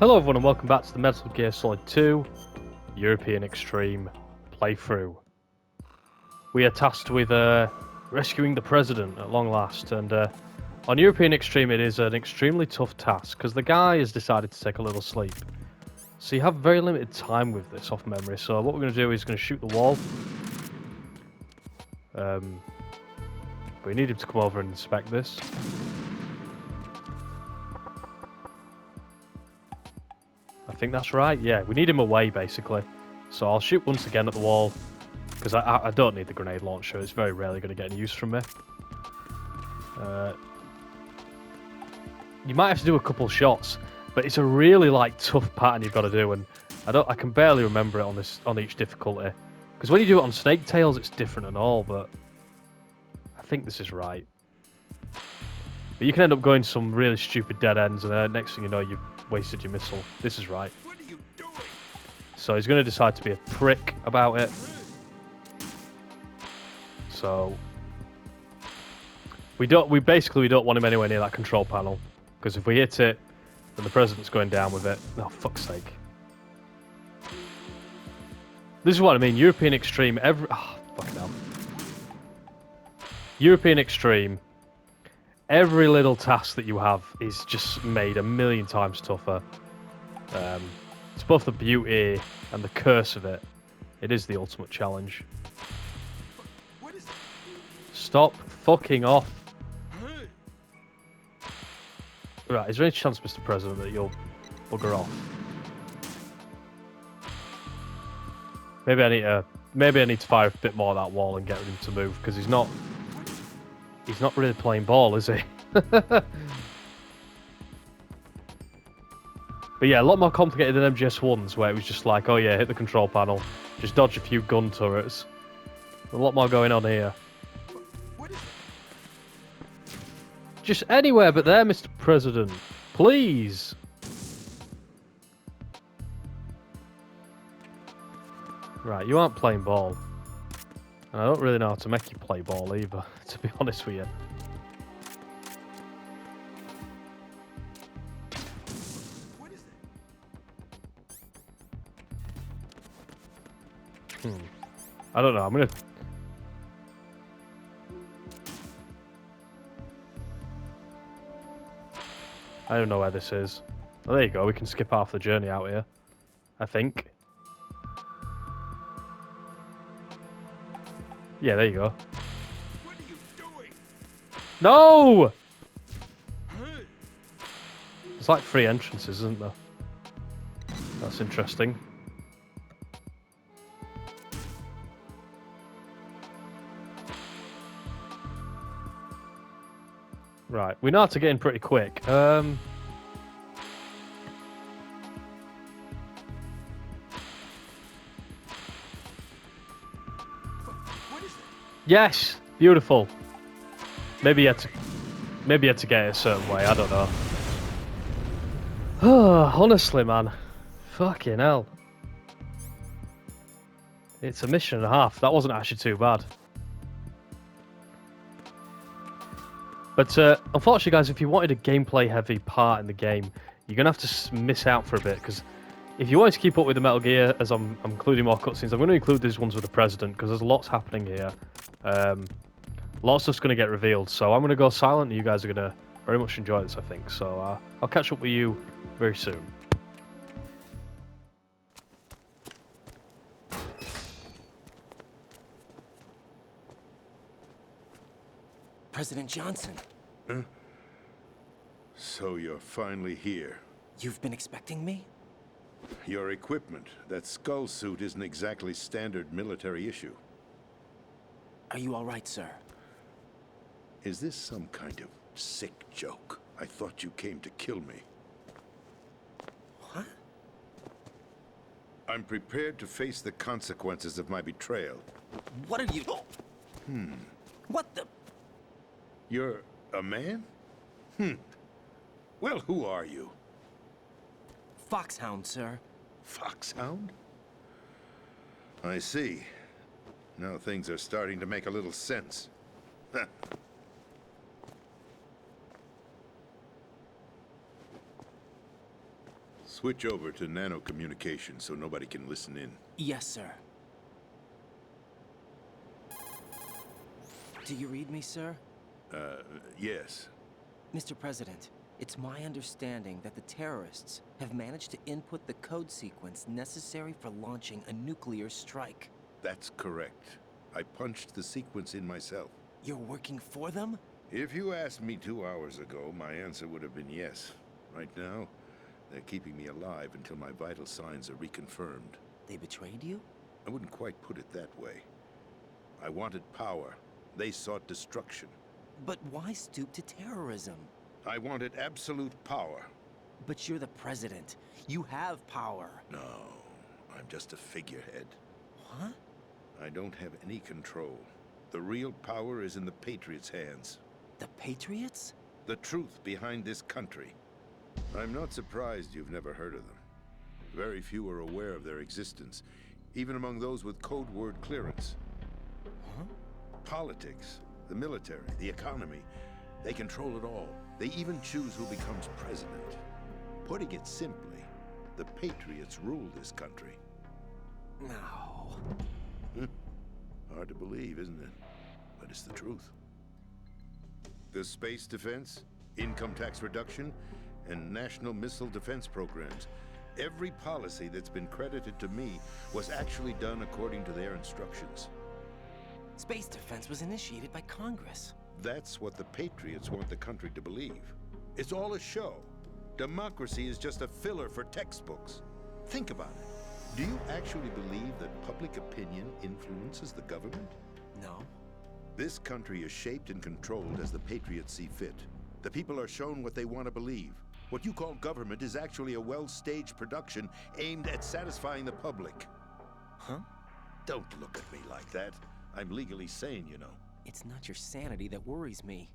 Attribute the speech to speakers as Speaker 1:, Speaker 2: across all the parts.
Speaker 1: Hello everyone and welcome back to the Metal Gear Solid 2 European Extreme playthrough. We are tasked with rescuing the President at long last, and on European Extreme it is an extremely tough task because the guy has decided to take a little sleep. So you have very limited time with this off memory, so what we're going to do is going to shoot the wall. But we need him to come over and inspect this. I think that's right, yeah, we need him away basically. So I'll shoot once again at the wall, because I don't need the grenade launcher, it's very rarely going to get any use from me. You might have to do a couple shots, but it's a really tough pattern you've got to do, and I can barely remember it on each difficulty. Because when you do it on Snake Tails it's different and all, but I think this is right. But you can end up going some really stupid dead ends, and next thing you know you've wasted your missile. This is right.
Speaker 2: What are you doing?
Speaker 1: So he's going to decide to be a prick about it. So we don't want him anywhere near that control panel, because if we hit it, then the President's going down with it. Oh, fuck's sake. This is what I mean, European Extreme, fucking hell. European Extreme, every little task that you have is just made a million times tougher. It's both the beauty and the curse of it. It is the ultimate challenge.
Speaker 2: What is that?
Speaker 1: Stop fucking off. Right, is there any chance, Mr. President, that you'll bugger off? Maybe I need to fire a bit more at that wall and get him to move, because he's not really playing ball, is he? But yeah, a lot more complicated than MGS1's, where it was just like, oh yeah, hit the control panel, just dodge a few gun turrets. A lot more going on here.
Speaker 2: What is it?
Speaker 1: Just anywhere but there, Mr. President. Please. Right, you aren't playing ball. And I don't really know how to make you play ball either, to be honest with you.
Speaker 2: What is that?
Speaker 1: I don't know, I'm gonna... I don't know where this is. Oh, there you go, we can skip half the journey out here. I think. Yeah, there you go.
Speaker 2: What are you doing?
Speaker 1: No! There's like 3 entrances, isn't there? That's interesting. Right, we know how to get in pretty quick.
Speaker 2: What is that?
Speaker 1: Yes! Beautiful. Maybe you had to get it a certain way, I don't know. Honestly, man. Fucking hell. It's a mission and a half. That wasn't actually too bad. But unfortunately, guys, if you wanted a gameplay-heavy part in the game, you're going to have to miss out for a bit, because if you wanted to keep up with the Metal Gear, as I'm including more cutscenes, I'm going to include these ones with the President, because there's lots happening here. A lot of stuff's going to get revealed, so I'm going to go silent, and you guys are going to very much enjoy this, I think. So I'll catch up with you very soon.
Speaker 3: President Johnson,
Speaker 4: So you're finally here.
Speaker 3: you've been expecting me?
Speaker 4: Your equipment, that skull suit, isn't exactly standard military issue.
Speaker 3: Are you all right, sir?
Speaker 4: Is this some kind of sick joke? I thought you came to kill me.
Speaker 3: What?
Speaker 4: I'm prepared to face the consequences of my betrayal.
Speaker 3: What are you... What the...
Speaker 4: You're a man? Well, who are you?
Speaker 3: Foxhound, sir.
Speaker 4: Foxhound? I see. Now things are starting to make a little sense. Switch over to nano communication so nobody can listen in.
Speaker 3: Yes, sir. Do you read me, sir?
Speaker 4: Yes.
Speaker 3: Mr. President, it's my understanding that the terrorists have managed to input the code sequence necessary for launching a nuclear strike.
Speaker 4: That's correct. I punched the sequence in myself.
Speaker 3: You're working for them?
Speaker 4: If you asked me 2 hours ago, my answer would have been yes. Right now, they're keeping me alive until my vital signs are reconfirmed.
Speaker 3: They betrayed you?
Speaker 4: I wouldn't quite put it that way. I wanted power. They sought destruction.
Speaker 3: But why stoop to terrorism?
Speaker 4: I wanted absolute power.
Speaker 3: But you're the president. You have power.
Speaker 4: No, I'm just a figurehead.
Speaker 3: What?
Speaker 4: I don't have any control. The real power is in the Patriots' hands.
Speaker 3: The Patriots?
Speaker 4: The truth behind this country. I'm not surprised you've never heard of them. Very few are aware of their existence, even among those with code word clearance.
Speaker 3: Huh?
Speaker 4: Politics, the military, the economy, they control it all. They even choose who becomes president. Putting it simply, the Patriots rule this country.
Speaker 3: No.
Speaker 4: Hard to believe, isn't it? But it's the truth. The space defense, income tax reduction, and national missile defense programs. Every policy that's been credited to me was actually done according to their instructions.
Speaker 3: Space defense was initiated by Congress.
Speaker 4: That's what the Patriots want the country to believe. It's all a show. Democracy is just a filler for textbooks. Think about it. Do you actually believe that public opinion influences the government?
Speaker 3: No.
Speaker 4: This country is shaped and controlled as the Patriots see fit. The people are shown what they want to believe. What you call government is actually a well-staged production aimed at satisfying the public.
Speaker 3: Huh?
Speaker 4: Don't look at me like that. I'm legally sane, you know.
Speaker 3: It's not your sanity that worries me.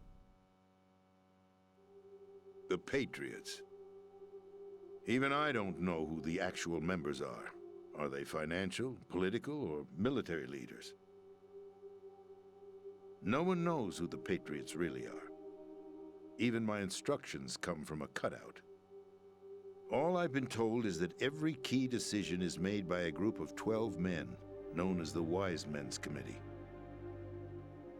Speaker 4: The Patriots. Even I don't know who the actual members are. Are they financial, political, or military leaders? No one knows who the Patriots really are. Even my instructions come from a cutout. All I've been told is that every key decision is made by a group of 12 men, known as the Wise Men's Committee.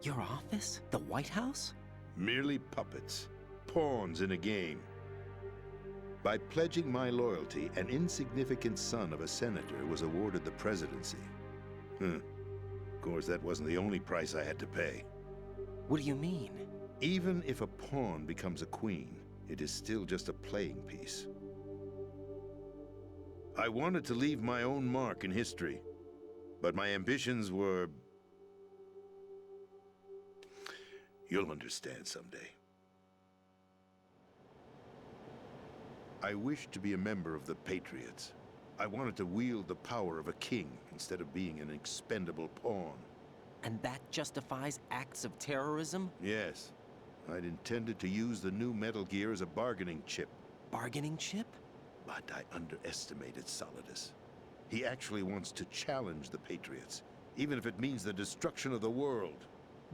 Speaker 3: Your office? The White House?
Speaker 4: Merely puppets, pawns in a game. By pledging my loyalty, an insignificant son of a senator was awarded the presidency. Of course, that wasn't the only price I had to pay.
Speaker 3: What do you mean?
Speaker 4: Even if a pawn becomes a queen, it is still just a playing piece. I wanted to leave my own mark in history, but my ambitions were... You'll understand someday. I wished to be a member of the Patriots. I wanted to wield the power of a king instead of being an expendable pawn.
Speaker 3: And that justifies acts of terrorism?
Speaker 4: Yes. I'd intended to use the new Metal Gear as a bargaining chip.
Speaker 3: Bargaining chip?
Speaker 4: But I underestimated Solidus. He actually wants to challenge the Patriots, even if it means the destruction of the world.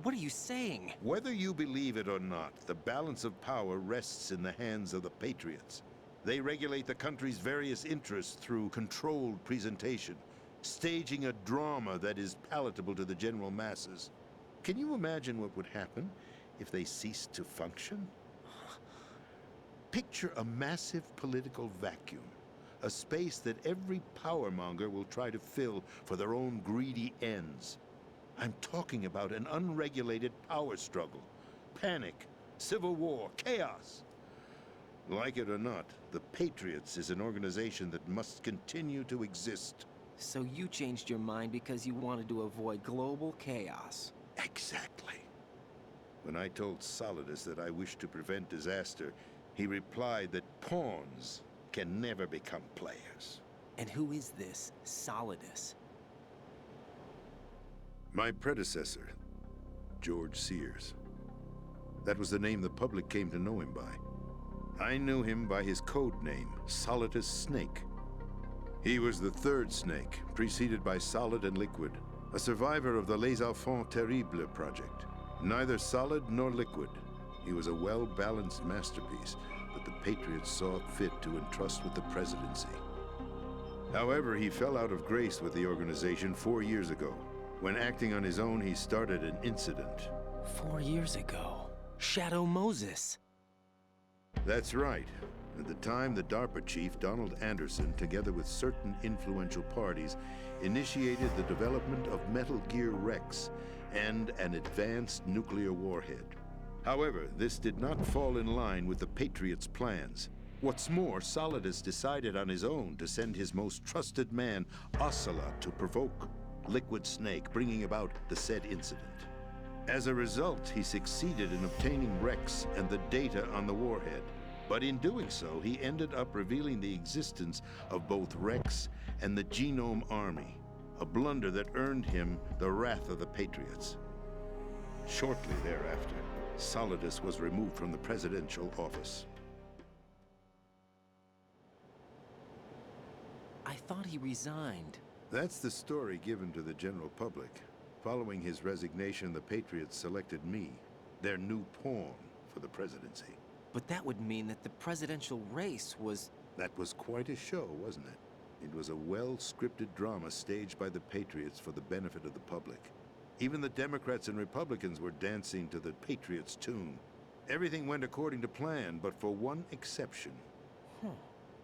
Speaker 3: What are you saying?
Speaker 4: Whether you believe it or not, the balance of power rests in the hands of the Patriots. They regulate the country's various interests through controlled presentation, staging a drama that is palatable to the general masses. Can you imagine what would happen if they ceased to function? Picture a massive political vacuum, a space that every powermonger will try to fill for their own greedy ends. I'm talking about an unregulated power struggle, panic, civil war, chaos. Like it or not, the Patriots is an organization that must continue to exist.
Speaker 3: So you changed your mind because you wanted to avoid global chaos.
Speaker 4: Exactly. When I told Solidus that I wished to prevent disaster, he replied that pawns can never become players.
Speaker 3: And who is this Solidus?
Speaker 4: My predecessor, George Sears. That was the name the public came to know him by. I knew him by his code name, Solidus Snake. He was the third snake, preceded by Solid and Liquid, a survivor of the Les Enfants Terribles project. Neither solid nor liquid, he was a well-balanced masterpiece, that the Patriots saw it fit to entrust with the presidency. However, he fell out of grace with the organization 4 years ago. When acting on his own, he started an incident.
Speaker 3: 4 years ago. Shadow Moses.
Speaker 4: That's right. At the time, the DARPA chief, Donald Anderson, together with certain influential parties, initiated the development of Metal Gear Rex and an advanced nuclear warhead. However, this did not fall in line with the Patriots' plans. What's more, Solidus decided on his own to send his most trusted man, Ocelot, to provoke Liquid Snake, bringing about the said incident. As a result, he succeeded in obtaining Rex and the data on the warhead. But in doing so, he ended up revealing the existence of both Rex and the Genome Army, a blunder that earned him the wrath of the Patriots. Shortly thereafter, Solidus was removed from the presidential office.
Speaker 3: I thought he resigned.
Speaker 4: That's the story given to the general public. Following his resignation, the Patriots selected me, their new pawn, for the presidency.
Speaker 3: But that would mean that the presidential race was...
Speaker 4: That was quite a show, wasn't it? It was a well-scripted drama staged by the Patriots for the benefit of the public. Even the Democrats and Republicans were dancing to the Patriots' tune. Everything went according to plan, but for one exception.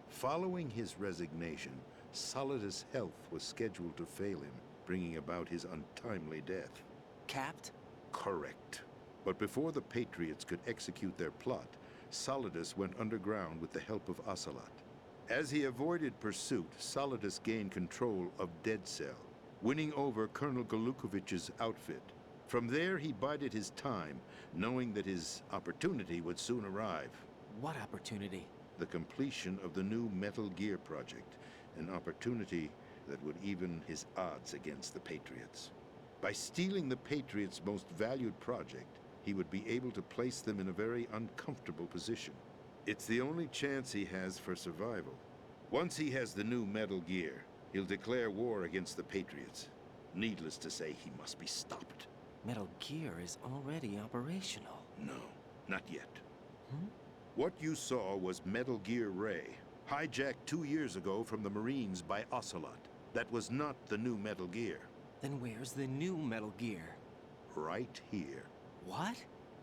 Speaker 4: Following his resignation, Solidus' health was scheduled to fail him, bringing about his untimely death.
Speaker 3: Capped?
Speaker 4: Correct. But before the Patriots could execute their plot, Solidus went underground with the help of Ocelot. As he avoided pursuit, Solidus gained control of Dead Cell, winning over Colonel Galukovich's outfit. From there, he bided his time, knowing that his opportunity would soon arrive.
Speaker 3: What opportunity?
Speaker 4: The completion of the new Metal Gear project, an opportunity that would even his odds against the Patriots. By stealing the Patriots' most valued project, he would be able to place them in a very uncomfortable position. It's the only chance he has for survival. Once he has the new Metal Gear, he'll declare war against the Patriots. Needless to say, he must be stopped.
Speaker 3: Metal Gear is already operational.
Speaker 4: No, not yet. What you saw was Metal Gear Ray, hijacked 2 years ago from the Marines by Ocelot. That was not the new Metal Gear.
Speaker 3: Then where's the new Metal Gear?
Speaker 4: Right here.
Speaker 3: What?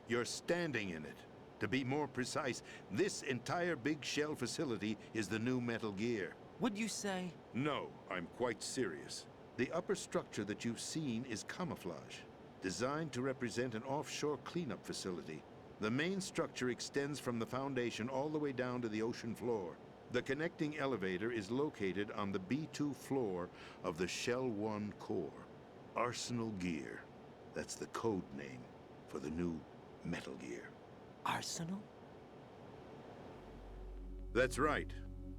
Speaker 4: You're standing in it. To be more precise, this entire big shell facility is the new Metal Gear.
Speaker 3: What'd you say?
Speaker 4: No, I'm quite serious. The upper structure that you've seen is camouflage, designed to represent an offshore cleanup facility. The main structure extends from the foundation all the way down to the ocean floor. The connecting elevator is located on the B2 floor of the Shell 1 core. Arsenal Gear. That's the code name for the new Metal Gear.
Speaker 3: Arsenal?
Speaker 4: That's right.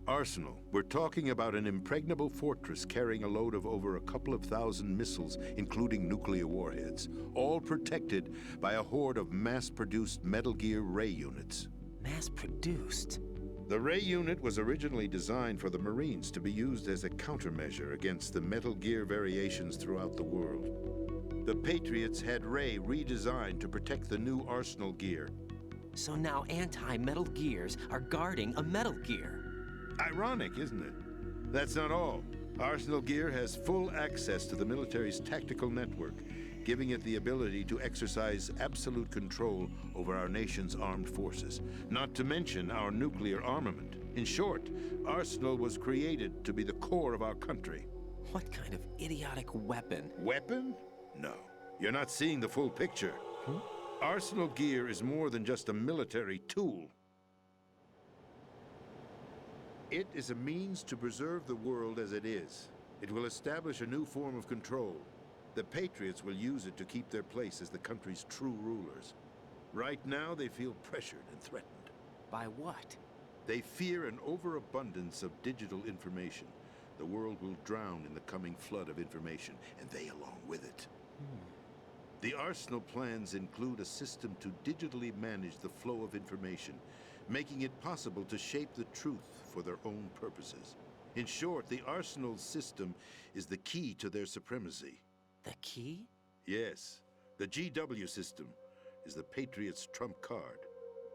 Speaker 4: Arsenal. We're talking about an impregnable fortress carrying a load of over a couple of thousand missiles, including nuclear warheads, all protected by a horde of mass-produced Metal Gear Ray units.
Speaker 3: Mass-produced?
Speaker 4: The Ray unit was originally designed for the Marines to be used as a countermeasure against the Metal Gear variations throughout the world. The Patriots had Ray redesigned to protect the new Arsenal Gear.
Speaker 3: So now anti-Metal Gears are guarding a Metal Gear.
Speaker 4: Ironic, isn't it? That's not all. Arsenal Gear has full access to the military's tactical network, giving it the ability to exercise absolute control over our nation's armed forces, not to mention our nuclear armament. In short, Arsenal was created to be the core of our country.
Speaker 3: What kind of idiotic weapon?
Speaker 4: Weapon? No. You're not seeing the full picture. Arsenal Gear is more than just a military tool. It is a means to preserve the world as it is. It will establish a new form of control. The Patriots will use it to keep their place as the country's true rulers. Right now, they feel pressured and threatened.
Speaker 3: By what?
Speaker 4: They fear an overabundance of digital information. The world will drown in the coming flood of information, and they along with it. The Arsenal plans include a system to digitally manage the flow of information, making it possible to shape the truth for their own purposes. In short, the Arsenal system is the key to their supremacy.
Speaker 3: The key?
Speaker 4: Yes, the GW system is the Patriots' trump card.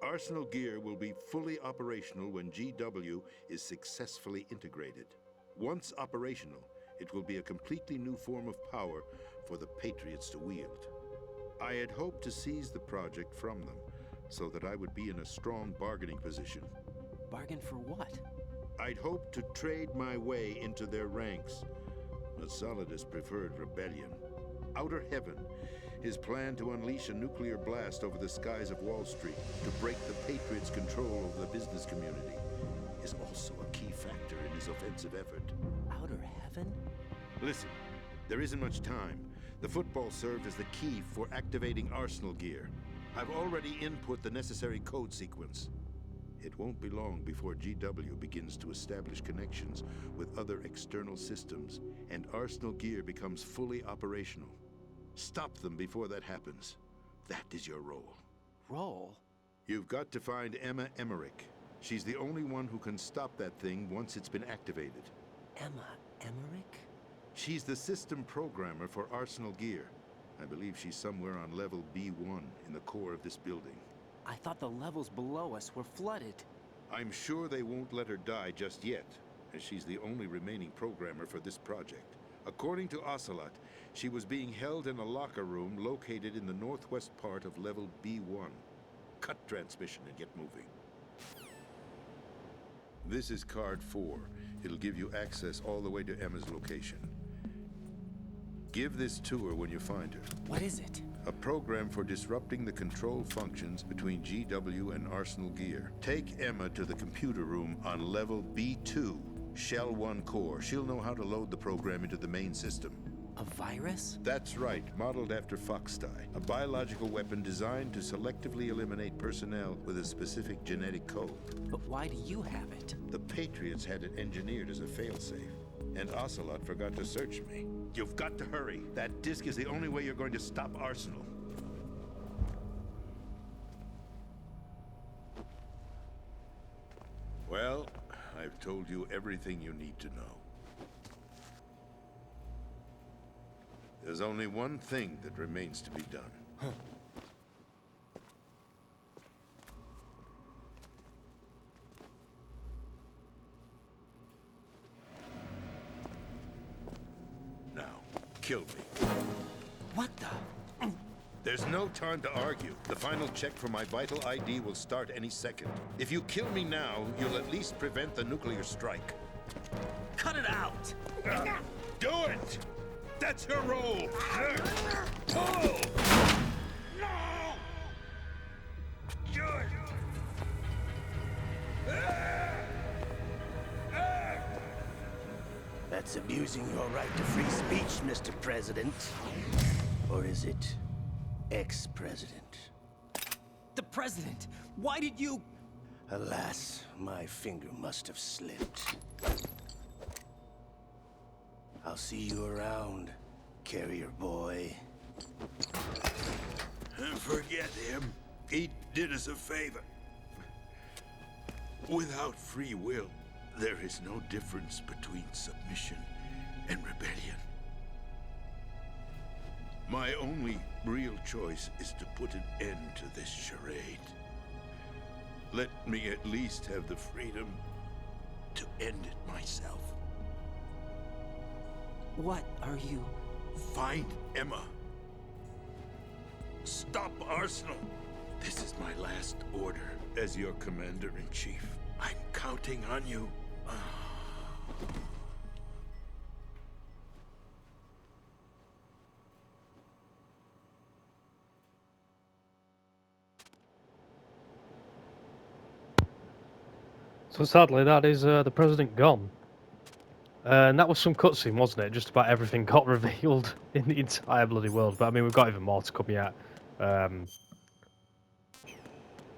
Speaker 4: Arsenal gear will be fully operational when GW is successfully integrated. Once operational, it will be a completely new form of power for the Patriots to wield. I had hoped to seize the project from them, so that I would be in a strong bargaining position.
Speaker 3: Bargain for what?
Speaker 4: I'd hoped to trade my way into their ranks, but Solidus preferred rebellion. Outer Heaven, his plan to unleash a nuclear blast over the skies of Wall Street to break the Patriots' control over the business community, is also a key factor in his offensive effort.
Speaker 3: Outer Heaven?
Speaker 4: Listen, there isn't much time. The football served as the key for activating Arsenal gear. I've already input the necessary code sequence. It won't be long before GW begins to establish connections with other external systems, and Arsenal gear becomes fully operational. Stop them before that happens. That is your role.
Speaker 3: Role?
Speaker 4: You've got to find Emma Emmerich. She's the only one who can stop that thing once it's been activated.
Speaker 3: Emma Emmerich?
Speaker 4: She's the system programmer for Arsenal gear. I believe she's somewhere on level B1 in the core of this building.
Speaker 3: I thought the levels below us were flooded.
Speaker 4: I'm sure they won't let her die just yet, as she's the only remaining programmer for this project. According to Ocelot, she was being held in a locker room located in the northwest part of level B1. Cut transmission and get moving. This is card 4. It'll give you access all the way to Emma's location. Give this to her when you find her.
Speaker 3: What is it?
Speaker 4: A program for disrupting the control functions between GW and Arsenal gear. Take Emma to the computer room on level B2, Shell 1 core. She'll know how to load the program into the main system.
Speaker 3: A virus?
Speaker 4: That's right, modeled after Foxdie, a biological weapon designed to selectively eliminate personnel with a specific genetic code.
Speaker 3: But why do you have it?
Speaker 4: The Patriots had it engineered as a failsafe, and Ocelot forgot to search me. You've got to hurry. That disk is the only way you're going to stop Arsenal. Well, I've told you everything you need to know. There's only one thing that remains to be done. Now, kill me.
Speaker 3: What the?
Speaker 4: There's no time to argue. The final check for my vital ID will start any second. If you kill me now, you'll at least prevent the nuclear strike.
Speaker 3: Cut it out!
Speaker 4: Do it! That's her role! Pull!
Speaker 2: No! Good.
Speaker 5: That's abusing your right to free speech, Mr. President. Or is it ex-president?
Speaker 3: The president! Why did you...
Speaker 5: Alas, my finger must have slipped. I'll see you around, carrier boy.
Speaker 4: Forget him. He did us a favor. Without free will, there is no difference between submission and rebellion. My only real choice is to put an end to this charade. Let me at least have the freedom to end it myself.
Speaker 3: What are you...
Speaker 4: Find Emma. Stop Arsenal. This is my last order as your commander-in-chief. I'm counting on you.
Speaker 1: So sadly, that is the president gone. And that was some cutscene, wasn't it? Just about everything got revealed in the entire bloody world. But I mean, we've got even more to come yet.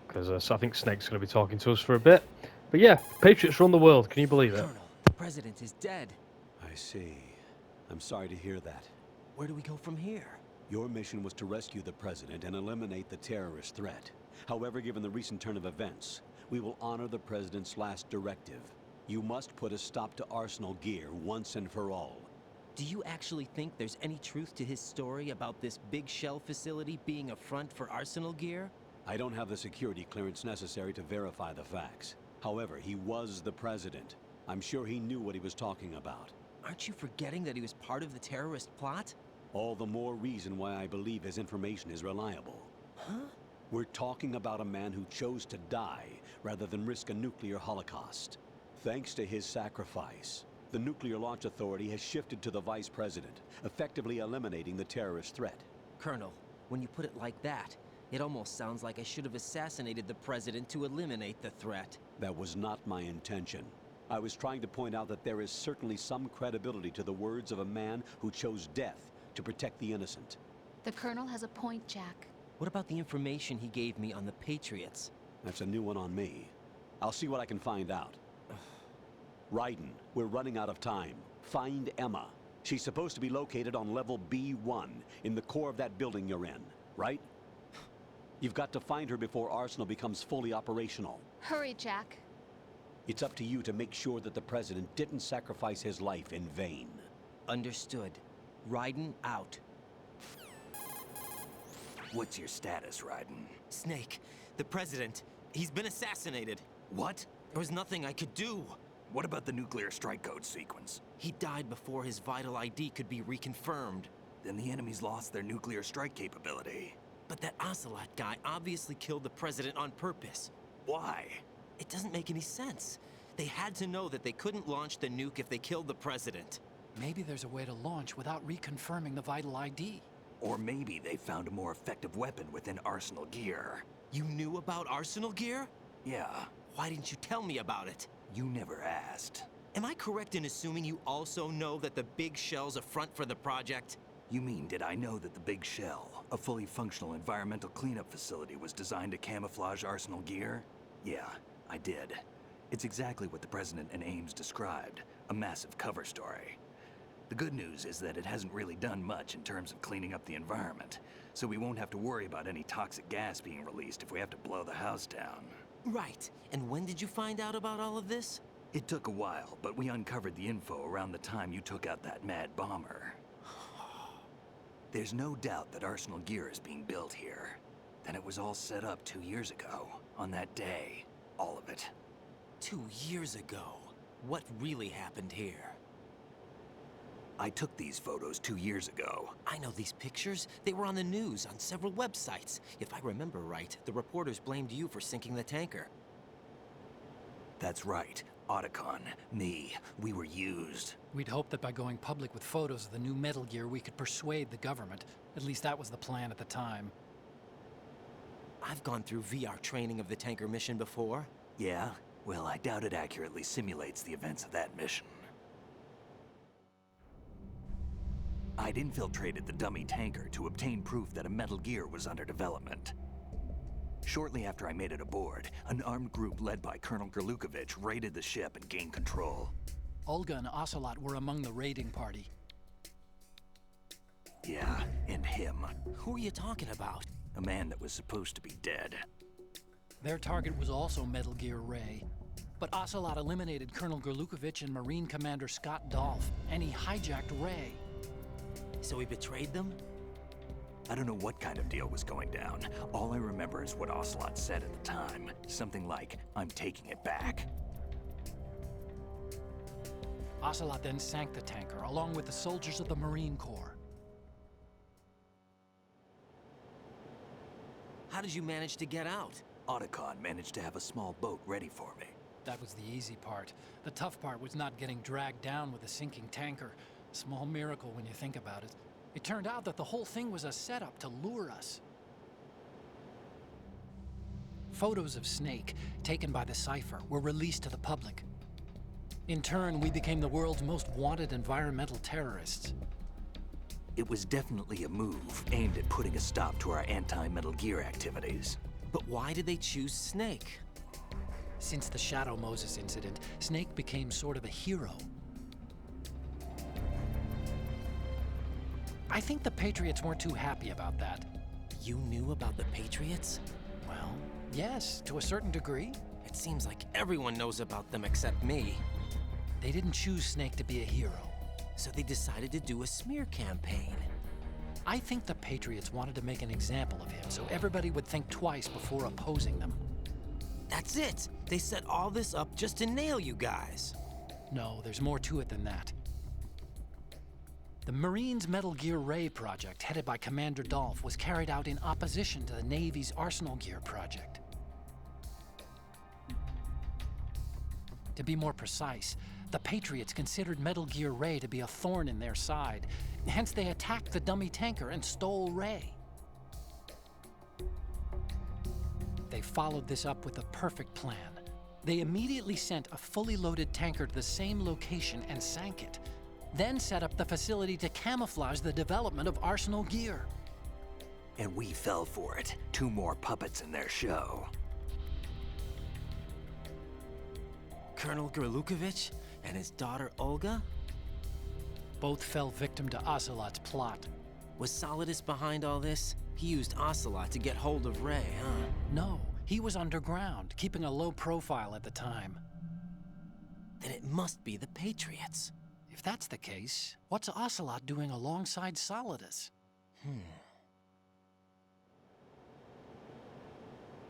Speaker 1: Because I think Snake's going to be talking to us for a bit. But yeah, Patriots run the world. Can you believe it?
Speaker 3: Colonel, the president is dead.
Speaker 6: I see. I'm sorry to hear that.
Speaker 3: Where do we go from here?
Speaker 6: Your mission was to rescue the president and eliminate the terrorist threat. However, given the recent turn of events, we will honor the president's last directive. You must put a stop to Arsenal gear once and for all.
Speaker 3: Do you actually think there's any truth to his story about this big shell facility being a front for Arsenal gear?
Speaker 6: I don't have the security clearance necessary to verify the facts. However, he was the president. I'm sure he knew what he was talking about.
Speaker 3: Aren't you forgetting that he was part of the terrorist plot?
Speaker 6: All the more reason why I believe his information is reliable.
Speaker 3: Huh?
Speaker 6: We're talking about a man who chose to die rather than risk a nuclear holocaust. Thanks to his sacrifice, the Nuclear Launch Authority has shifted to the vice president, effectively eliminating the terrorist threat.
Speaker 3: Colonel, when you put it like that, it almost sounds like I should have assassinated the president to eliminate the threat.
Speaker 6: That was not my intention. I was trying to point out that there is certainly some credibility to the words of a man who chose death to protect the innocent.
Speaker 2: The Colonel has a point, Jack.
Speaker 3: What about the information he gave me on the Patriots?
Speaker 6: That's a new one on me. I'll see what I can find out. Raiden, we're running out of time. Find Emma. She's supposed to be located on level B1, in the core of that building you're in, right? You've got to find her before Arsenal becomes fully operational.
Speaker 2: Hurry, Jack.
Speaker 6: It's up to you to make sure that the president didn't sacrifice his life in vain.
Speaker 3: Understood. Raiden out.
Speaker 5: What's your status, Raiden?
Speaker 3: Snake, the president, he's been assassinated.
Speaker 5: What?
Speaker 3: There was nothing I could do.
Speaker 5: What about the nuclear strike code sequence?
Speaker 3: He died before his vital ID could be reconfirmed.
Speaker 5: Then the enemy's lost their nuclear strike capability.
Speaker 3: But that Ocelot guy obviously killed the president on purpose.
Speaker 5: Why?
Speaker 3: It doesn't make any sense. They had to know that they couldn't launch the nuke if they killed the president.
Speaker 7: Maybe there's a way to launch without reconfirming the vital ID.
Speaker 5: Or maybe they found a more effective weapon within Arsenal gear.
Speaker 3: You knew about Arsenal gear?
Speaker 5: Yeah,
Speaker 3: Why didn't you tell me about it?
Speaker 5: you never asked.
Speaker 3: Am I correct in assuming you also know that the Big Shell's a front for the project?
Speaker 5: You mean, did I know that the Big Shell, a fully functional environmental cleanup facility, was designed to camouflage Arsenal gear? Yeah, I did. It's exactly what the President and Ames described, a massive cover story. The good news is that it hasn't really done much in terms of cleaning up the environment, so we won't have to worry about any toxic gas being released if we have to blow the house down.
Speaker 3: Right. And when did you find out about all of this?
Speaker 5: It took a while, but we uncovered the info around the time you took out that mad bomber. There's no doubt that Arsenal gear is being built here. Then it was all set up 2 years ago, on that day. All of it.
Speaker 3: 2 years ago. What really happened here?
Speaker 5: I took these photos 2 years ago.
Speaker 3: I know these pictures. They were on the news, on several websites. If I remember right, the reporters blamed you for sinking the tanker.
Speaker 5: That's right. Otacon, me, we were used.
Speaker 7: We'd hoped that by going public with photos of the new Metal Gear, we could persuade the government. At least that was the plan at the time.
Speaker 3: I've gone through VR training of the tanker mission before.
Speaker 5: Yeah? Well, I doubt it accurately simulates the events of that mission. I'd infiltrated the dummy tanker to obtain proof that a Metal Gear was under development. Shortly after I made it aboard, an armed group led by Colonel Gerlukovich raided the ship and gained control.
Speaker 7: Olga and Ocelot were among the raiding party.
Speaker 5: Yeah, and him.
Speaker 3: Who are you talking about?
Speaker 5: A man that was supposed to be dead.
Speaker 7: Their target was also Metal Gear Ray. But Ocelot eliminated Colonel Gerlukovich and Marine Commander Scott Dolph, and he hijacked Ray.
Speaker 3: So he betrayed them?
Speaker 5: I don't know what kind of deal was going down. All I remember is what Ocelot said at the time. Something like, "I'm taking it back."
Speaker 7: Ocelot then sank the tanker, along with the soldiers of the Marine Corps.
Speaker 3: How did you manage to get out?
Speaker 5: Otacon managed to have a small boat ready for me.
Speaker 7: That was the easy part. The tough part was not getting dragged down with a sinking tanker. A small miracle when you think about it. It turned out that the whole thing was a setup to lure us. Photos of Snake, taken by the Cypher, were released to the public. In turn, we became the world's most wanted environmental terrorists.
Speaker 5: It was definitely a move aimed at putting a stop to our anti-Metal Gear activities.
Speaker 3: But why did they choose Snake?
Speaker 7: Since the Shadow Moses incident, Snake became sort of a hero. I think the Patriots weren't too happy about that.
Speaker 3: You knew about the Patriots?
Speaker 7: Well, yes, to a certain degree.
Speaker 3: It seems like everyone knows about them except me.
Speaker 7: They didn't choose Snake to be a hero.
Speaker 3: So they decided to do a smear campaign.
Speaker 7: I think the Patriots wanted to make an example of him so everybody would think twice before opposing them.
Speaker 3: That's it! They set all this up just to nail you guys.
Speaker 7: No, there's more to it than that. The Marines' Metal Gear Ray project, headed by Commander Dolph, was carried out in opposition to the Navy's Arsenal Gear project. To be more precise, the Patriots considered Metal Gear Ray to be a thorn in their side. Hence, they attacked the dummy tanker and stole Ray. They followed this up with a perfect plan. They immediately sent a fully loaded tanker to the same location and sank it. Then set up the facility to camouflage the development of Arsenal Gear.
Speaker 5: And we fell for it. 2 more puppets in their show.
Speaker 3: Colonel Gerlukovich and his daughter Olga?
Speaker 7: Both fell victim to Ocelot's plot.
Speaker 3: Was Solidus behind all this? He used Ocelot to get hold of Ray, huh?
Speaker 7: No, he was underground, keeping a low profile at the time.
Speaker 3: Then it must be the Patriots.
Speaker 7: If that's the case, what's Ocelot doing alongside Solidus?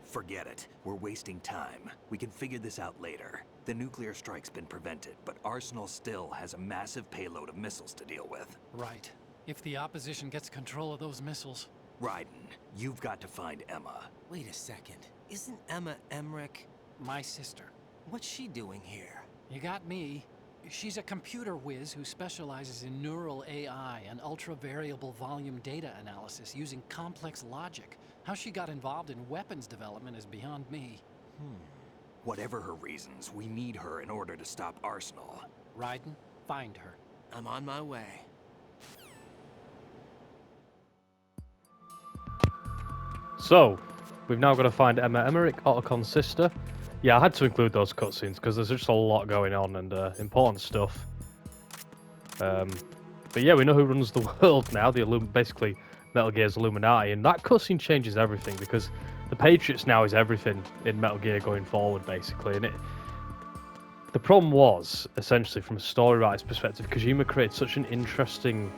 Speaker 5: Forget it. We're wasting time. We can figure this out later. The nuclear strike's been prevented, but Arsenal still has a massive payload of missiles to deal with.
Speaker 7: Right. If the opposition gets control of those missiles.
Speaker 5: Raiden, you've got to find Emma.
Speaker 3: Wait a second. Isn't Emma Emmerich?
Speaker 7: My sister.
Speaker 3: What's she doing here?
Speaker 7: You got me. She's a computer whiz who specializes in neural AI and ultra-variable volume data analysis using complex logic. How she got involved in weapons development is beyond me.
Speaker 5: Whatever her reasons, we need her in order to stop Arsenal.
Speaker 7: Raiden, find her.
Speaker 3: I'm on my way.
Speaker 1: So, we've now got to find Emma Emmerich, Ottocon's sister. Yeah, I had to include those cutscenes because there's just a lot going on and important stuff. But yeah, we know who runs the world now, basically Metal Gear's Illuminati, and that cutscene changes everything because the Patriots now is everything in Metal Gear going forward, basically. And the problem was, essentially, from a story writer's perspective, Kojima created such an interesting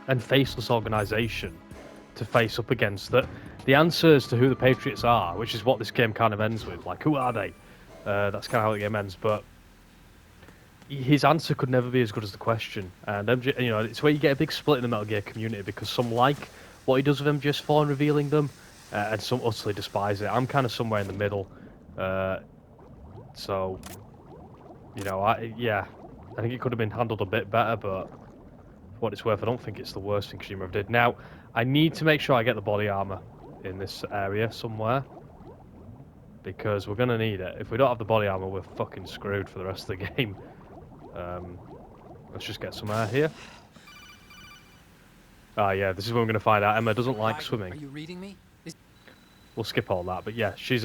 Speaker 1: and faceless organization to face up against that the answers to who the Patriots are, which is what this game kind of ends with, like, who are they? That's kind of how the game ends, but his answer could never be as good as the question. And MG, you know, it's where you get a big split in the Metal Gear community because some like what he does with MGS4 and revealing them, and some utterly despise it. I'm kind of somewhere in the middle. So, you know, I think it could have been handled a bit better, but for what it's worth, I don't think it's the worst thing Kojima ever did. Now, I need to make sure I get the body armor in this area somewhere, because we're gonna need it. If we don't have the body armor, we're fucking screwed for the rest of the game. Let's just get some air here. Ah, yeah, this is where we're gonna find out. Emma doesn't like
Speaker 7: Raiden,
Speaker 1: swimming.
Speaker 7: Are you reading me?
Speaker 1: We'll skip all that, but yeah, she's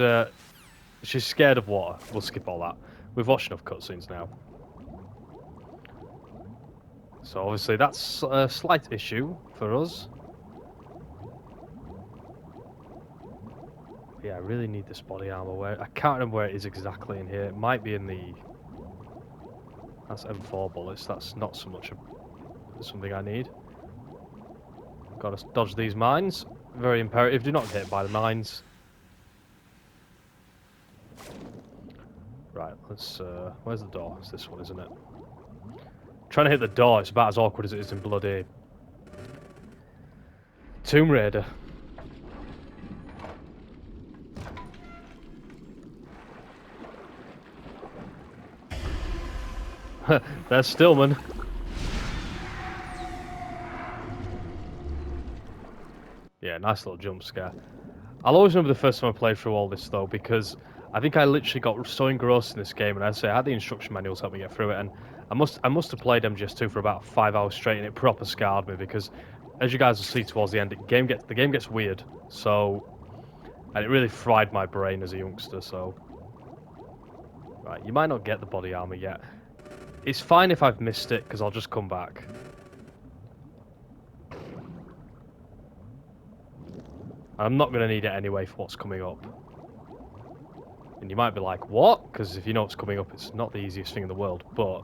Speaker 1: scared of water. We'll skip all that. We've watched enough cutscenes now. So obviously that's a slight issue for us. Yeah, I really need this body armor. I can't remember where it is exactly in here. It might be in the... That's M4 bullets. That's not so much something I need. Gotta dodge these mines. Very imperative. Do not get hit by the mines. Right, let's... where's the door? It's this one, isn't it? Trying to hit the door, it's about as awkward as it is in bloody... Tomb Raider. There's Stillman. Yeah, nice little jump scare. I'll always remember the first time I played through all this though, because I think I literally got so engrossed in this game, and I had the instruction manuals help me get through it, and I must have played MGS2 for about 5 hours straight, and it proper scarred me because, as you guys will see towards the end, the game gets weird. So, and it really fried my brain as a youngster. So, right, you might not get the body armor yet. It's fine if I've missed it, because I'll just come back. I'm not going to need it anyway for what's coming up. And you might be like, what? Because if you know what's coming up, it's not the easiest thing in the world, but...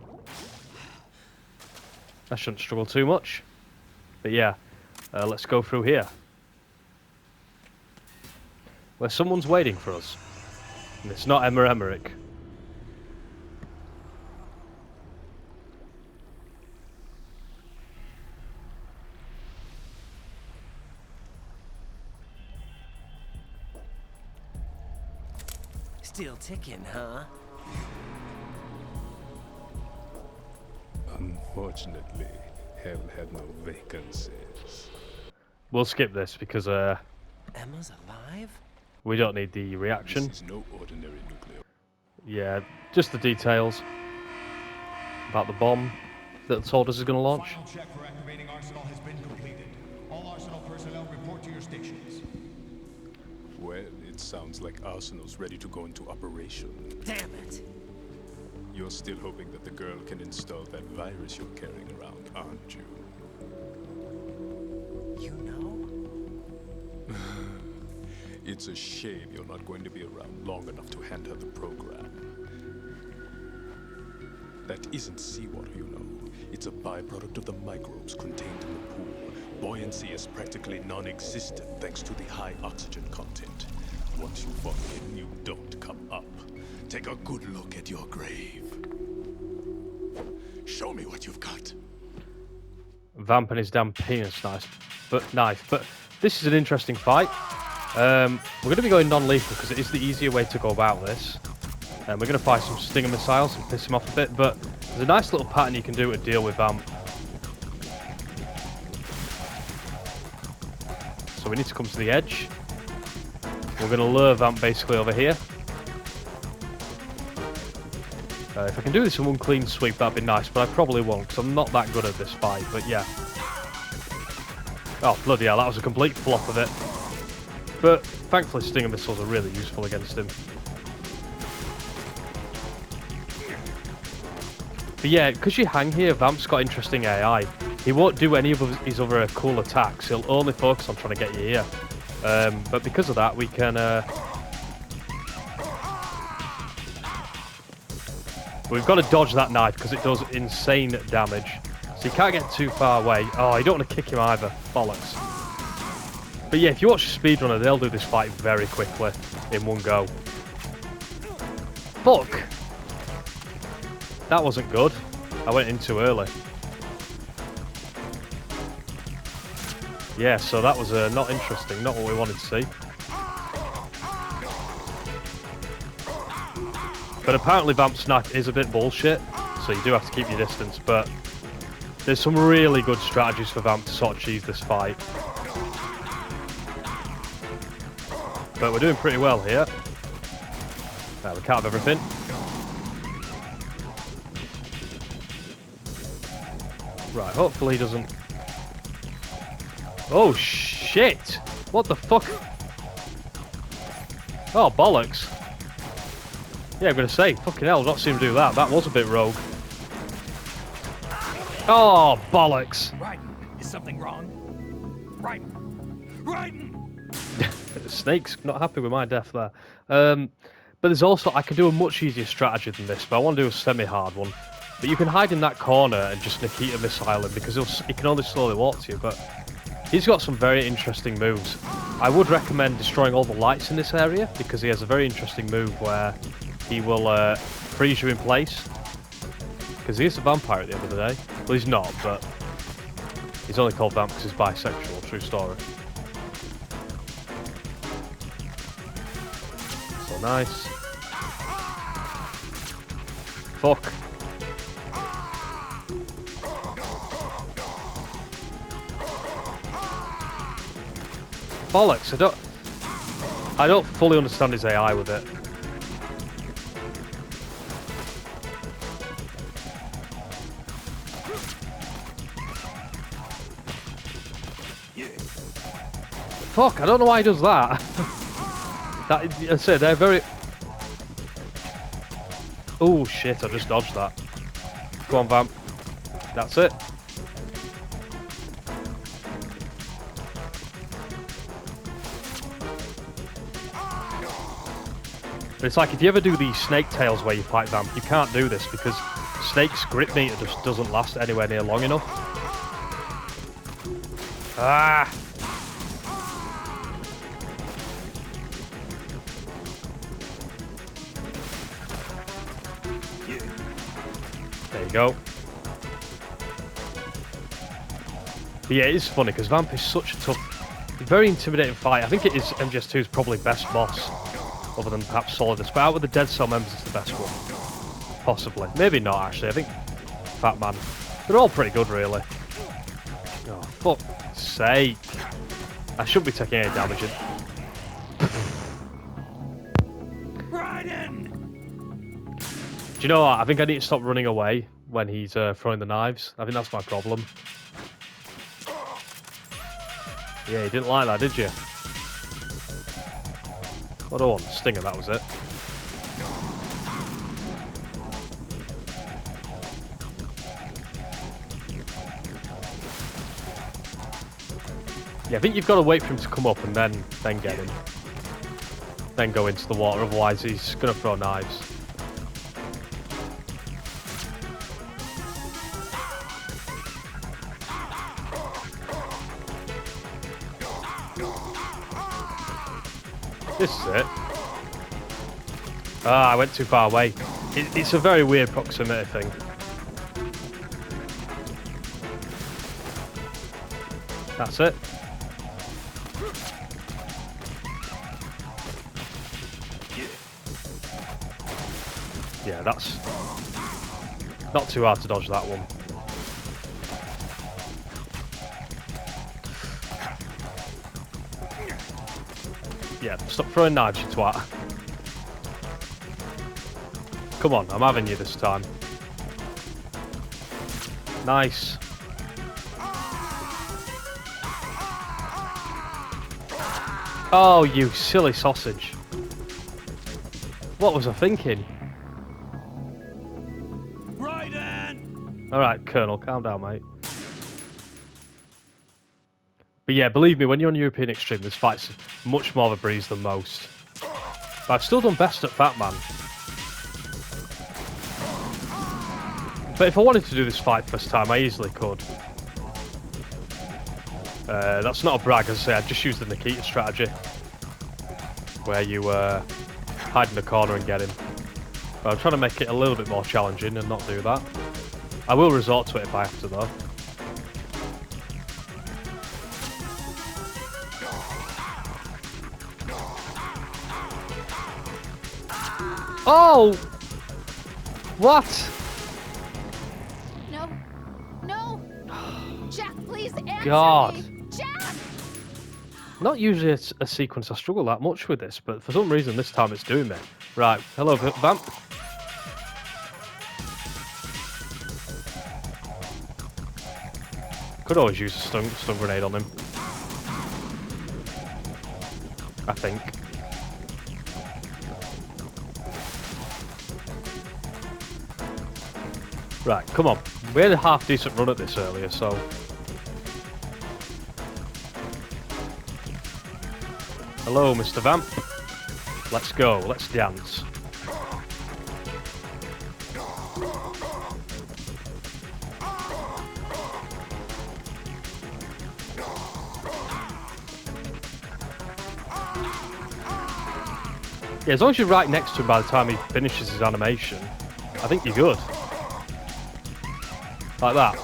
Speaker 1: I shouldn't struggle too much. But yeah, Let's go through here. Where someone's waiting for us. And it's not Emma Emmerich.
Speaker 3: Still ticking, huh?
Speaker 8: Unfortunately, hell had no vacancies.
Speaker 1: We'll skip this because
Speaker 3: Emma's alive?
Speaker 1: we don't need the reaction.
Speaker 8: This is no ordinary nuclear.
Speaker 1: Yeah, just the details about the bomb that told us is going to launch.
Speaker 9: Final check for activating Arsenal has been completed. All Arsenal personnel report to your stations.
Speaker 8: Well, it sounds like Arsenal's ready to go into operation.
Speaker 3: Damn it!
Speaker 8: You're still hoping that the girl can install that virus you're carrying around, aren't you?
Speaker 3: You know?
Speaker 8: It's a shame you're not going to be around long enough to hand her the program. That isn't seawater, you know. It's a byproduct of the microbes contained in the pool. Buoyancy is practically non-existent thanks to the high oxygen content. Once you fall in, you don't come up. Take a good look at your grave. Show me what you've got.
Speaker 1: Vamp and his damn penis knife. But this is an interesting fight. We're going to be going non-lethal because it is the easier way to go about this. We're going to fire some Stinger missiles and piss him off a bit, but there's a nice little pattern you can do to deal with Vamp. So we need to come to the edge. We're going to lure Vamp basically over here. If I can do this in one clean sweep, that'd be nice, but I probably won't, because I'm not that good at this fight, but yeah. Oh, bloody hell, that was a complete flop of it. But thankfully Stinger missiles are really useful against him. But yeah, because you hang here, Vamp's got interesting AI. He won't do any of his other cool attacks, he'll only focus on trying to get you here. But because of that, we can... we've got to dodge that knife because it does insane damage. So you can't get too far away. Oh, you don't want to kick him either. Bollocks. But yeah, if you watch a speedrunner, they'll do this fight very quickly in one go. Fuck! That wasn't good. I went in too early. Yeah, so that was not interesting. Not what we wanted to see. But apparently Vamp's knife is a bit bullshit, so you do have to keep your distance, but there's some really good strategies for Vamp to sort of cheese this fight. But we're doing pretty well here. We can't have everything. Right, hopefully he doesn't... Oh shit! What the fuck? Oh, bollocks. Yeah, I'm going to say, fucking hell, I've not seen him do that. That was a bit rogue. Oh, bollocks.
Speaker 5: Raiden, is something wrong? Raiden!
Speaker 1: Snake's not happy with my death there. But there's also, I can do a much easier strategy than this, but I want to do a semi-hard one. But you can hide in that corner and just Nikita missile him, because he can only slowly walk to you, but he's got some very interesting moves. I would recommend destroying all the lights in this area, because he has a very interesting move where he will freeze you in place. Because he is a vampire at the end of the day. Well, he's not, but he's only called Vamp because he's bisexual, true story. So nice. Fuck. Bollocks, I don't fully understand his AI with it. Fuck, I don't know why he does that. I said they're very... Oh shit, I just dodged that. Go on, Vamp. That's it. But it's like if you ever do these snake tails where you fight Vamp, you can't do this because Snake's grip meter just doesn't last anywhere near long enough. Ah! There you go. But yeah, it is funny because Vamp is such a tough, very intimidating fight. I think it is MGS2's probably best boss, other than perhaps Solidus. But out with the Dead Cell members, it's the best one. Possibly. Maybe not, actually. I think Fat Man. They're all pretty good, really. Oh, fuck's sake. I shouldn't be taking any damage in. Do you know what? I think I need to stop running away when he's throwing the knives. I think that's my problem. Yeah, you didn't like that, did you? What do I want? Stinger, that was it. Yeah, I think you've got to wait for him to come up and then get him. Then go into the water, otherwise he's going to throw knives. This is it. Ah, I went too far away. It's a very weird proximity thing. That's it. Yeah, that's not too hard to dodge that one. Yeah, stop throwing knives, you twat. Come on, I'm having you this time. Nice. Oh, you silly sausage. What was I thinking? Alright, Colonel, calm down, mate. But yeah, believe me, when you're on European Extreme, this fight's much more of a breeze than most. But I've still done best at Fat Man. But if I wanted to do this fight first time, I easily could. That's not a brag, as I say, I just used the Nikita strategy. Where you hide in the corner and get him. But I'm trying to make it a little bit more challenging and not do that. I will resort to it if I have to, though. Oh! What?
Speaker 2: No. No. Jack, please answer
Speaker 1: God.
Speaker 2: me. Jack!
Speaker 1: Not usually a sequence I struggle that much with this, but for some reason this time it's doing me. Right, hello Vamp. Could always use a stun grenade on him. I think. Right, come on. We had a half decent run at this earlier, so... Hello, Mr. Vamp. Let's go, let's dance. Yeah, as long as you're right next to him by the time he finishes his animation, I think you're good. Like that.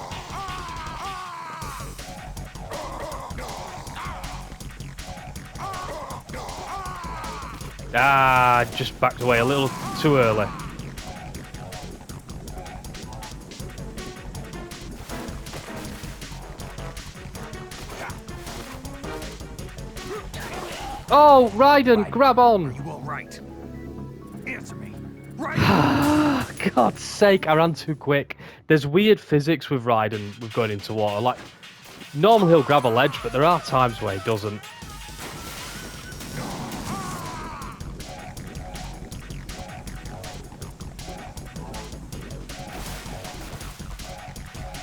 Speaker 1: Ah, just backed away a little too early. Oh, Raiden, grab on!
Speaker 5: Are you all right? Answer me. Right.
Speaker 1: God's sake, I ran too quick. There's weird physics with Raiden with going into water. Like, normally he'll grab a ledge, but there are times where he doesn't.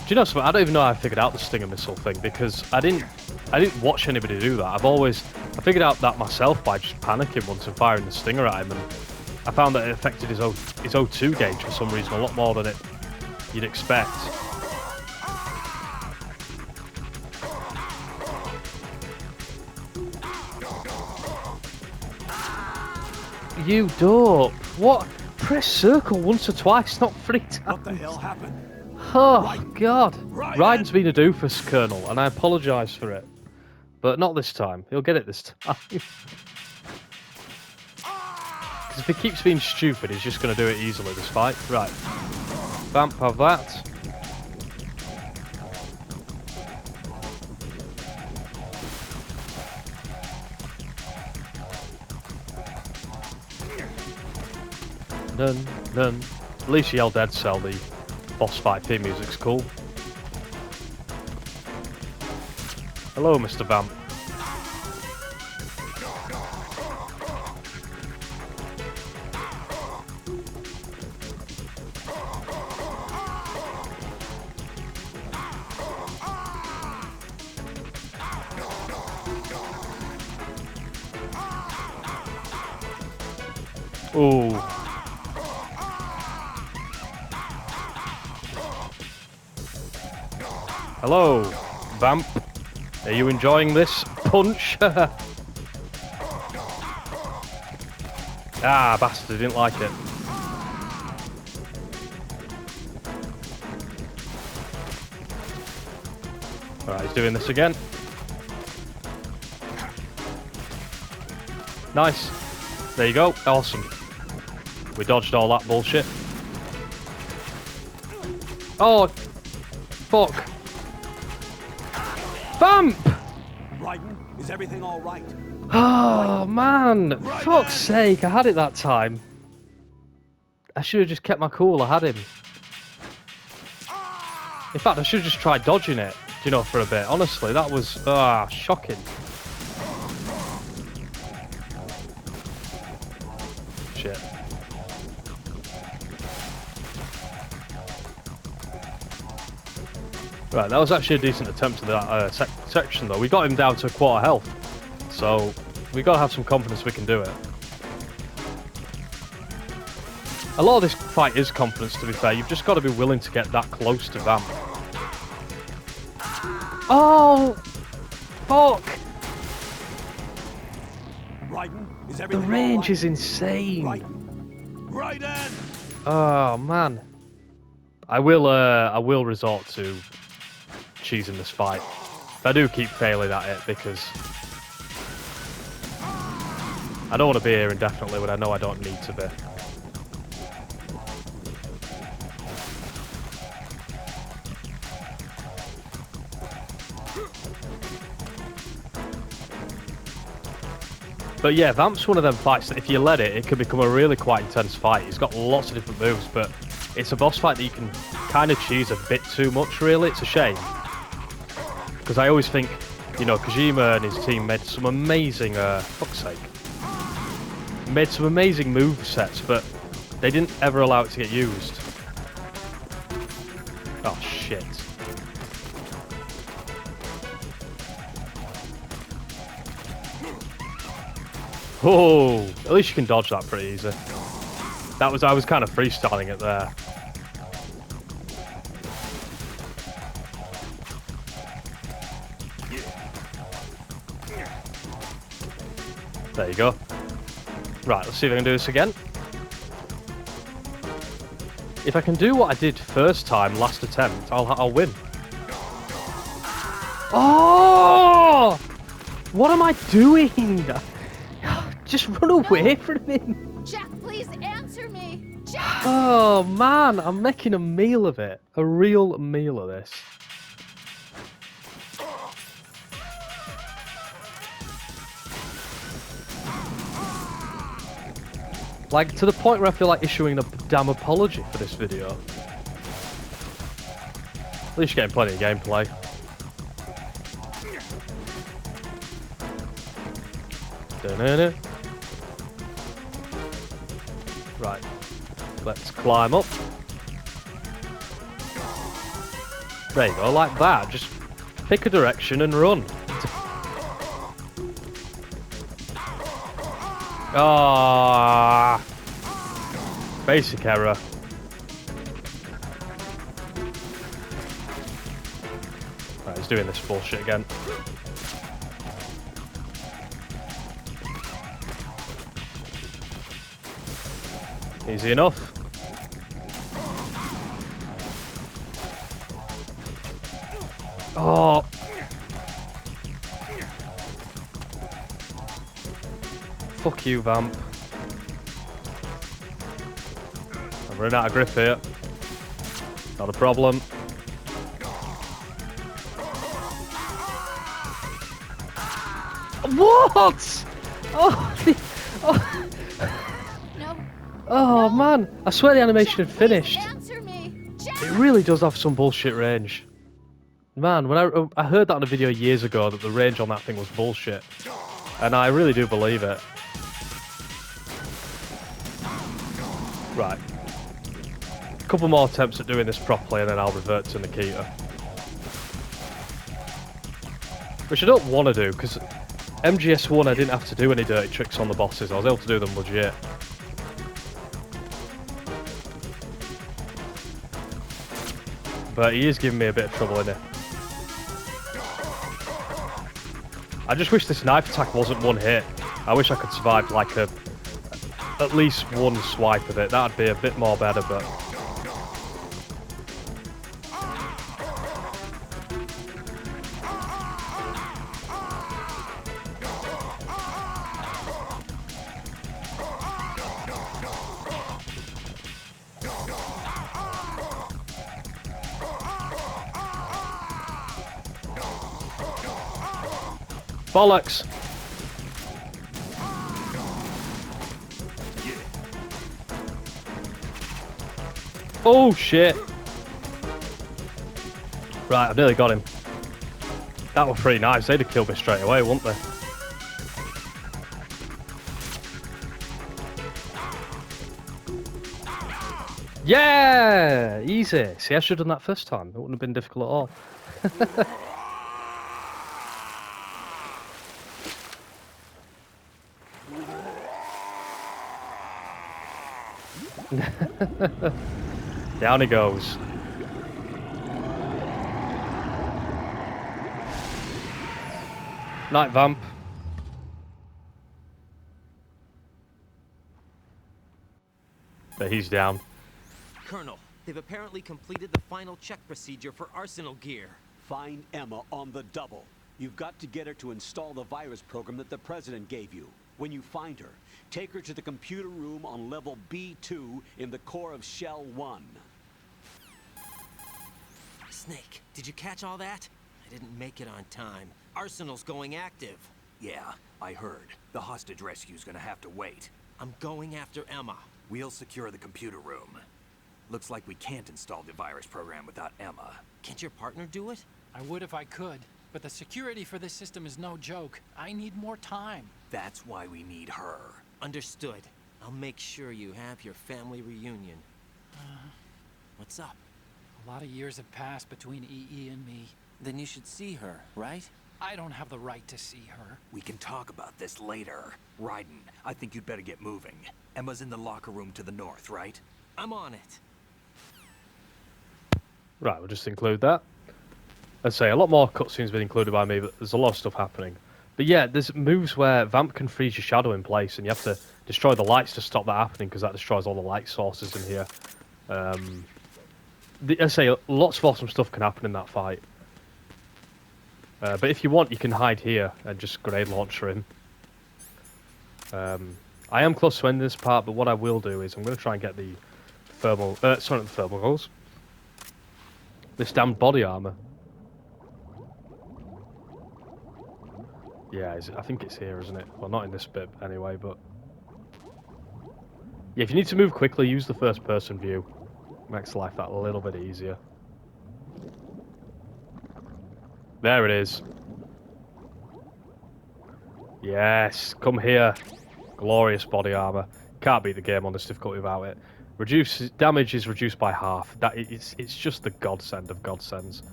Speaker 1: Do you know something? I don't even know how I figured out the Stinger missile thing, because I didn't watch anybody do that. I figured out that myself by just panicking once and firing the Stinger at him, and I found that it affected his O2 gauge for some reason a lot more than you'd expect. you dope. What? Press circle once or twice, not 3 times.
Speaker 6: What the hell happened?
Speaker 1: Oh, God.
Speaker 6: Raiden!
Speaker 1: Raiden's been a doofus, Colonel, and I apologise for it. But not this time. He'll get it this time. Because if he keeps being stupid, he's just going to do it easily, this fight. Right. Vamp, have that. Dun, dun. At least Yell Dead Cell, the boss fight theme music's cool. Hello, Mr. Vamp. Ooh. Hello, Vamp. Are you enjoying this punch? Ah, bastard, didn't like it. Alright, he's doing this again. Nice. There you go. Awesome. We dodged all that bullshit. Oh, fuck. Vamp!
Speaker 6: Raiden, is everything all right?
Speaker 1: Oh, man. Fuck's sake, I had it that time. I should have just kept my cool, I had him. In fact, I should have just tried dodging it, you know, for a bit. Honestly, that was, shocking. Shit. Right, that was actually a decent attempt to that section, though. We got him down to a quarter health. So, we got to have some confidence we can do it. A lot of this fight is confidence, to be fair. You've just got to be willing to get that close to Vamp. Oh! Fuck!
Speaker 6: Raiden, is
Speaker 1: The
Speaker 6: everything
Speaker 1: range
Speaker 6: all right?
Speaker 1: is insane.
Speaker 6: Raiden!
Speaker 1: Oh, man. I will resort to cheesing this fight. I do keep failing at it because I don't want to be here indefinitely when I know I don't need to be. But yeah, Vamp's one of them fights that if you let it, it can become a really quite intense fight. He's got lots of different moves, but it's a boss fight that you can kind of cheese a bit too much, really. It's a shame. Because I always think, you know, Kojima and his team made some amazing, fuck's sake, made some amazing move sets, but they didn't ever allow it to get used. Oh, shit. Oh, at least you can dodge that pretty easy. I was kind of freestyling it there. There you go. Right, let's see if I can do this again. If I can do what I did first time, last attempt, I'll win. Oh! What am I doing? Just run away from him.
Speaker 2: Jack, please answer me. Jack!
Speaker 1: Oh man, I'm making a meal of it. A real meal of this. Like, to the point where I feel like issuing a damn apology for this video. At least you're getting plenty of gameplay. Da-na-na. Right, let's climb up. There you go, like that. Just pick a direction and run. Ah, basic error. Right, he's doing this bullshit again. Easy enough. Oh. Fuck you, Vamp. I'm running out of grip here. Not a problem. What? Oh,
Speaker 2: No.
Speaker 1: oh man. I swear the animation had
Speaker 2: Jack,
Speaker 1: finished.
Speaker 2: please answer me. Jack.
Speaker 1: It really does have some bullshit range. Man, when I heard that in a video years ago that the range on that thing was bullshit. And I really do believe it. Right. A couple more attempts at doing this properly and then I'll revert to Nikita. Which I don't want to do, because MGS1 I didn't have to do any dirty tricks on the bosses. I was able to do them legit. But he is giving me a bit of trouble, isn't he? I just wish this knife attack wasn't one hit. I wish I could survive like at least one swipe of it. That'd be a bit more better, but... Bollocks! Oh shit! Right, I've nearly got him. That was pretty nice. They'd have killed me straight away, wouldn't they? Yeah! Easy. See, I should have done that first time. It wouldn't have been difficult at all. Down he goes. Night, Vamp. But he's down.
Speaker 3: Colonel, they've apparently completed the final check procedure for arsenal gear.
Speaker 6: Find Emma on the double. You've got to get her to install the virus program that the President gave you. When you find her, take her to the computer room on level B2 in the core of Shell 1.
Speaker 3: Snake, did you catch all that? I didn't make it on time. Arsenal's going active.
Speaker 5: Yeah, I heard. The hostage rescue's gonna have to wait.
Speaker 3: I'm going after Emma.
Speaker 5: We'll secure the computer room. Looks like we can't install the virus program without Emma.
Speaker 3: Can't your partner do it?
Speaker 7: I would if I could, but the security for this system is no joke. I need more time.
Speaker 5: That's why we need her.
Speaker 3: Understood. I'll make sure you have your family reunion. What's up?
Speaker 7: A lot of years have passed between EE and me.
Speaker 3: Then you should see her, right?
Speaker 7: I don't have the right to see her.
Speaker 5: We can talk about this later. Raiden, I think you'd better get moving. Emma's in the locker room to the north, right?
Speaker 3: I'm on it.
Speaker 1: Right, we'll just include that. I'd say a lot more cutscenes been included by me, but there's a lot of stuff happening. But yeah, there's moves where Vamp can freeze your shadow in place, and you have to destroy the lights to stop that happening, because that destroys all the light sources in here. I say lots of awesome stuff can happen in that fight. But if you want, you can hide here and just grenade launcher him. I am close to ending this part, but what I will do is I'm going to try and get the thermal... sorry, not the thermal goals. This damn body armor. Yeah, I think it's here, isn't it? Well, not in this bit anyway, but... Yeah, if you need to move quickly, use the first-person view. Makes life that a little bit easier. There it is. Yes, come here. Glorious body armor. Can't beat the game on this difficulty without it. Damage is reduced by half. It's just the godsend of godsends.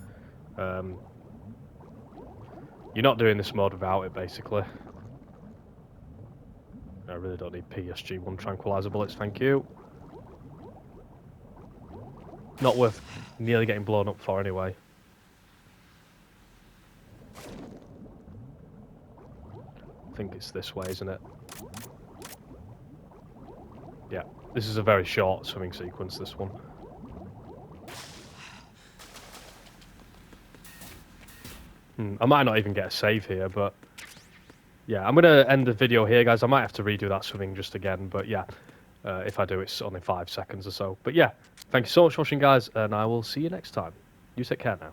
Speaker 1: You're not doing this mode without it, basically. I really don't need PSG-1 tranquilizer bullets, thank you. Not worth nearly getting blown up for anyway. I think it's this way, isn't it? Yeah. This is a very short swimming sequence, this one. I might not even get a save here, but yeah, I'm going to end the video here, guys. I might have to redo that swimming just again, but yeah, if I do, it's only 5 seconds or so. But yeah, thank you so much for watching, guys, and I will see you next time. You take care now.